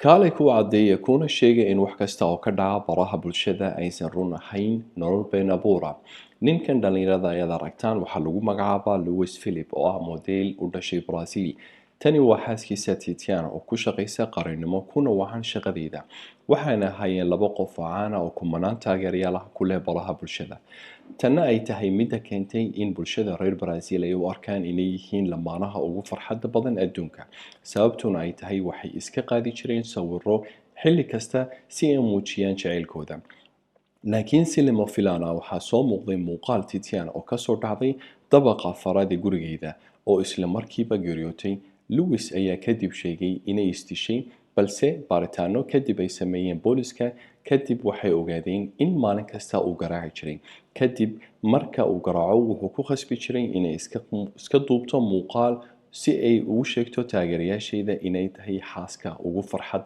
Kaalay ku caddeeya kuna sheega in wax kasta oo ka dhaca baraha bulshada aysan run ahayn nolol been abuura. Ninkan dhalinyarada ayaad aragtaan waxaa lagu magacaabaa Lewis Philip oo ah model u dhashay Brazil. Tani waa xaaskiisa Titian oo ku shaqaysa qaranimo kuna wacan shaqadeeda. Waxaana ahaayeen laba qof oo caan ah oo kumanaan taageerayaal ah ku leh baraha bulshada. Tanna ay tahay midda keentay in bulshada reer Brazil ay u arkaan inay yihiin lamaanaha ugu farxadda badan adduunka. Sababtuna ay tahay waxay iska qaadi jireen sawirro xilli kasta si ay u muujiyaan jacaylkooda. Laakiin si lama filaan ah waxaa soo muuqday muuqaal Titian oo ka soo dhacday dabaqa afraad ee gurigeeda oo isla markiiba geeriyootay. Lewis ayaa kadib sheegay inay isdishay, balse baaritaano kadib ay sameeyeen booliska kadib waxay ogaadeen in maalin kasta uu garaaci jiray. Kadib marka uu garaaco wuxuu ku khasbi jiray inay iska duubto muuqaal si ay ugu sheegto taageerayaasheeda inay tahay xaaska ugu farxad